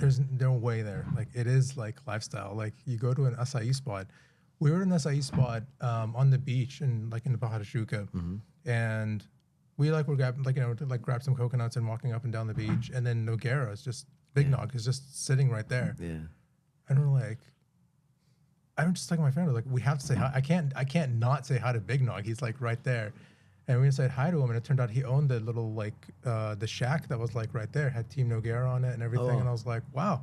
there's no way there. Like it is like lifestyle. Like you go to an acai spot. We were in an acai spot on the beach in like in the Baharashuka, and we like were grabbing like to like grab some coconuts and walking up and down the beach, and then Noguera is just Big Nog is just sitting right there. Yeah. And we're like, I'm just like my friend was like, we have to say hi. I can't not say hi to Big Nog. He's like right there. And we said hi to him, and it turned out he owned the little like the shack that was like right there, had Team Noguera on it and everything. And I was like, wow.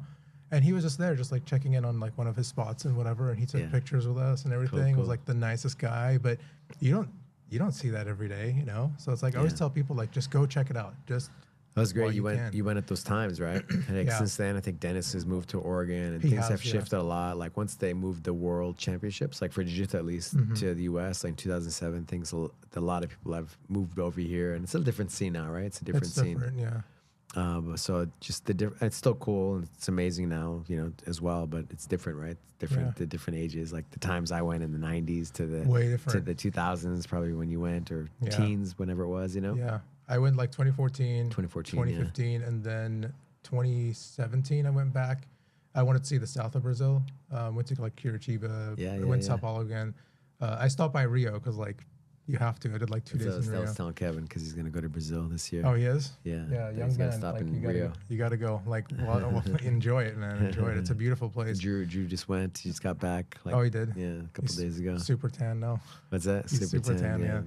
And he was just there, just like checking in on like one of his spots and whatever. And he took pictures with us and everything. Cool. Was like the nicest guy. But you don't see that every day, you know. So it's like I always tell people like just go check it out. Just that was great. You went at those times, right? And like since then, I think Dennis has moved to Oregon, and things have shifted a lot. Like once they moved the World Championships, like for Jiu-Jitsu at least, to the U.S., like in 2007, things a lot of people have moved over here, and it's a different scene now, right? It's a different scene. Yeah. So just it's still cool, and it's amazing now, you know, as well. But it's different, right? It's different. The different ages, like the times I went in the '90s to the way different to the 2000s, probably when you went, or teens, whenever it was, you know. Yeah. I went like 2014, 2015, and then 2017 I went back. I wanted to see the south of Brazil. Went to like Curitiba. Went to Sao Paulo again. I stopped by Rio because like you have to. I did like 2 days in Rio. I was telling Kevin because he's gonna go to Brazil this year. Oh, he is? Yeah. Yeah, young he's man. gotta stop like, in Rio. You gotta go. Like, well, enjoy it, man. Enjoy it. It's a beautiful place. Drew just went. He just got back. Like, he did? Yeah, a couple days ago. Super tan now. What's that? He's super tan, yeah.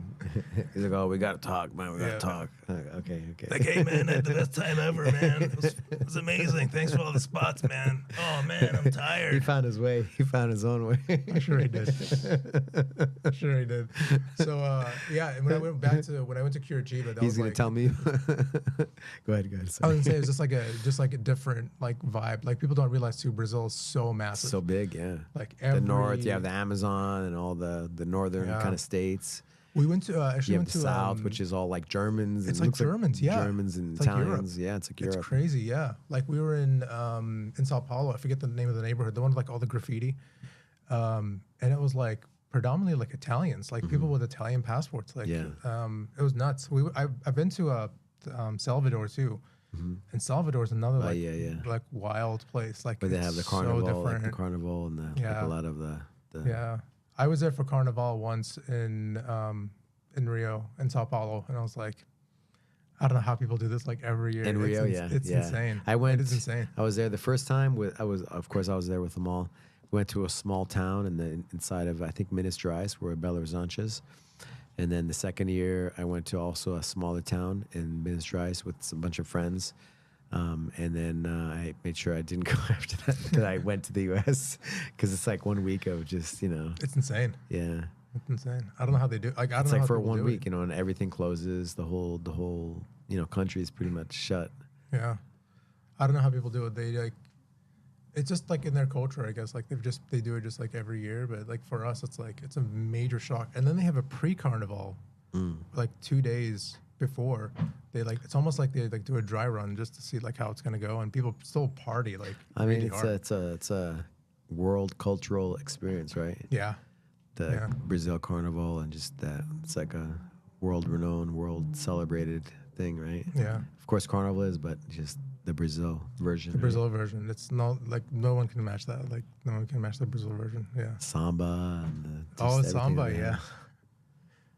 He's like, oh, we gotta talk, man. We gotta talk. Okay. Like, hey, man, I had the best time ever, man. It was amazing. Thanks for all the spots, man. Oh, man, I'm tired. He found his way. He found his own way. I'm sure he did. Sure he did. So, and when I went to Curitiba, he's gonna tell me. Go ahead. Sorry. I was gonna say it's just like a different like vibe. Like people don't realize too, Brazil is so massive, so big. Yeah, like the north, you have the Amazon and all the northern kind of states. We went to actually went to the south, which is all like Germans. It's like Germans, Germans and it's Italians. Like it's like Europe. It's crazy, yeah. Like we were in Sao Paulo. I forget the name of the neighborhood. The one with like all the graffiti, and it was like predominantly like Italians, like people with Italian passports. Like, it was nuts. I've been to Salvador too, and Salvador is another like wild place. Like, but they have the carnival, like the carnival, and like a lot of the. I was there for Carnival once in Rio, in Sao Paulo, and I was like, I don't know how people do this like every year. In Rio, it's insane. I went. It's insane. I was there the first time I was there with them all. We went to a small town inside of, I think, Minas Gerais, where Belo Horizonte. And then the second year, I went to also a smaller town in Minas Gerais with a bunch of friends. And then I made sure I didn't go after that I went to the U.S. because it's like 1 week of just, you know. It's insane. Yeah. It's insane. I don't know how they do. Like, it's like for 1 week, you know, and everything closes. The whole, you know, country is pretty much shut. Yeah. I don't know how people do it. They like, it's just like in their culture, I guess. Like they do it just like every year. But like for us, it's like, it's a major shock. And then they have a pre-carnival, like 2 days before. They like, it's almost like they like do a dry run just to see like how it's gonna go, and people still party like. I mean, it's a world cultural experience, right? Yeah. The Brazil Carnival, and just that it's like a world renowned, world celebrated thing, right? Yeah. Of course, Carnival is, but just the Brazil version. The Brazil version. It's not like no one can match that. Like no one can match the Brazil version. Yeah. Samba and samba, yeah.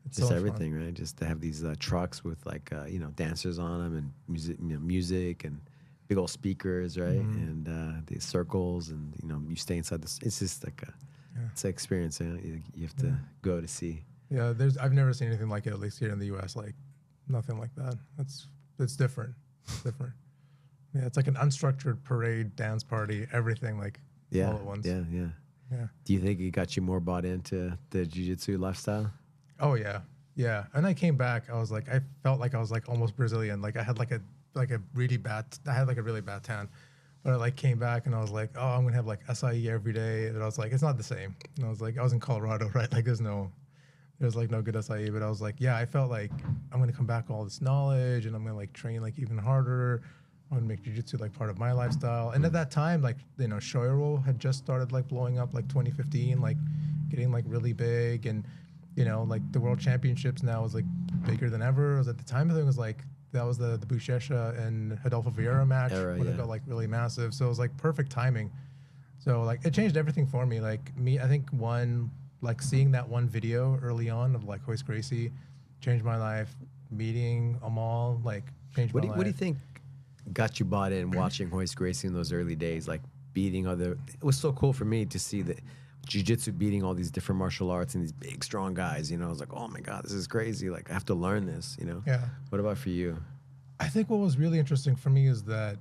It's just so everything, right? Just to have these trucks with like you know, dancers on them, and music and big old speakers, right? And these circles, and you know, you stay inside this. It's just like it's an experience. You have to go to see. Yeah, I've never seen anything like it, at least here in the U.S. Like nothing like that. It's different. It's different. Yeah, it's like an unstructured parade, dance party, everything like all at once. Yeah. Do you think it got you more bought into the jiu-jitsu lifestyle? Oh yeah. And I came back. I felt like I was like almost Brazilian. Like I had like a really bad tan. But I like came back and I was like, oh, I'm gonna have like acai every day. And I was like, it's not the same. And I was like, I was in Colorado, right? Like there's like no good acai. But I was like, yeah, I felt like I'm gonna come back with all this knowledge, and I'm gonna like train like even harder. I'm gonna make jiu-jitsu like part of my lifestyle. And at that time, like, you know, Shoyoroll had just started like blowing up, like 2015, like getting like really big, and you know, like the world championships now is like bigger than ever. It was at the time, I think it was like That was the Buchecha and Adolfo Vieira match Era, when it yeah. got like really massive. So it was like perfect timing. So like it changed everything for me. Like me, I think like seeing that one video early on of like Royce Gracie changed my life. Meeting Amal like changed my life. What do you think got you bought in watching Royce Gracie in those early days, like beating other? It was so cool for me to see that jiu-jitsu beating all these different martial arts and these big, strong guys. You know, I was like, oh my god, this is crazy. Like I have to learn this. You know. Yeah. What about for you? I think what was really interesting for me is that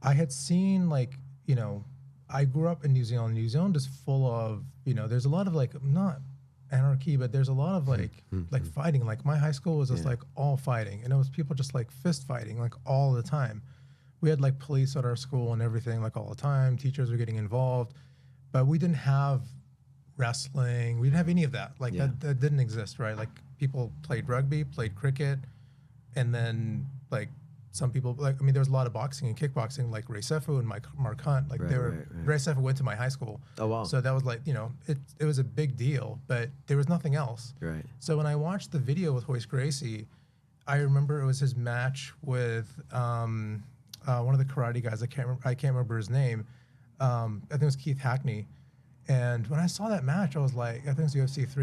I had seen like, you know, I grew up in New Zealand. New Zealand is full of, you know, there's a lot of like not anarchy, but there's a lot of like fighting. Like my high school was just like all fighting, and it was people just like fist fighting like all the time. We had like police at our school and everything like all the time. Teachers were getting involved, but we didn't have wrestling. We didn't have any of that. Like that didn't exist, right? Like people played rugby, played cricket, and then like some people like I mean there was a lot of boxing and kickboxing like Ray Sefu and Mark Hunt like Ray Sefu went to my high school. Oh wow. So that was like, you know, it was a big deal, but there was nothing else. Right. So when I watched the video with Royce Gracie, I remember it was his match with one of the karate guys. I can't remember his name. I think it was Keith Hackney. And when I saw that match, I was like, I think it was UFC 3.